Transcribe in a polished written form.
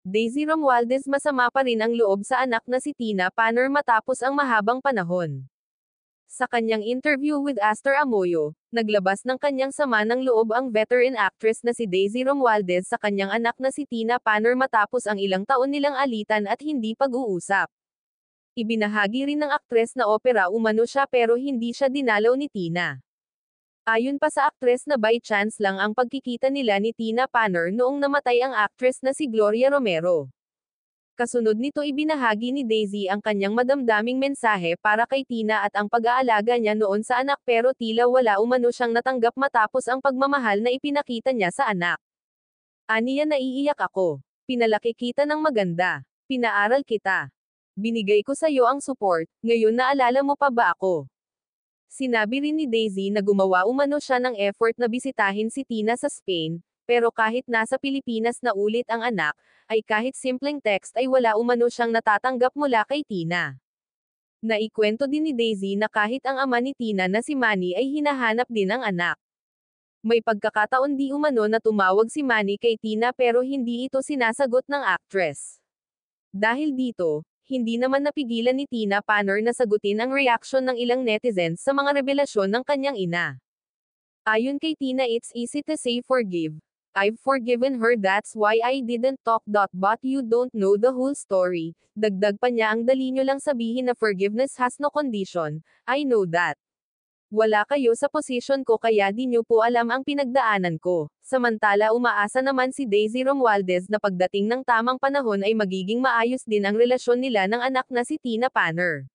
Daisy Romualdez masama pa rin ang loob sa anak na si Tina Panner matapos ang mahabang panahon. Sa kanyang interview with Astor Amoyo, naglabas ng kanyang sama ng loob ang veteran actress na si Daisy Romualdez sa kanyang anak na si Tina Panner matapos ang ilang taon nilang alitan at hindi pag-uusap. Ibinahagi rin ng aktres na opera umano siya pero hindi siya dinalaw ni Tina. Ayon pa sa aktres na by chance lang ang pagkikita nila ni Tina Panner noong namatay ang actress na si Gloria Romero. Kasunod nito ibinahagi ni Daisy ang kanyang madamdaming mensahe para kay Tina at ang pag-aalaga niya noon sa anak pero tila wala umano siyang natanggap matapos ang pagmamahal na ipinakita niya sa anak. Aniya naiiyak ako. Pinalaki kita ng maganda. Pinaaral kita. Binigay ko sa iyo ang support, ngayon naalala mo pa ba ako? Sinabi rin ni Daisy na gumawa umano siya ng effort na bisitahin si Tina sa Spain, pero kahit nasa Pilipinas na ulit ang anak, ay kahit simpleng text ay wala umano siyang natatanggap mula kay Tina. Naikwento din ni Daisy na kahit ang ama ni Tina na si Manny ay hinahanap din ang anak. May pagkakataon di umano na tumawag si Manny kay Tina pero hindi ito sinasagot ng actress. Dahil dito, hindi naman napigilan ni Tina Panner na sagutin ang reaksyon ng ilang netizens sa mga revelasyon ng kanyang ina. Ayon kay Tina, it's easy to say forgive. I've forgiven her, that's why I didn't talk. But you don't know the whole story. Dagdag pa niya, ang dali nyo lang sabihin na forgiveness has no condition. I know that. Wala kayo sa posisyon ko kaya di nyo po alam ang pinagdaanan ko. Samantala umaasa naman si Daisy Romualdez na pagdating ng tamang panahon ay magiging maayos din ang relasyon nila ng anak na si Tina Panner.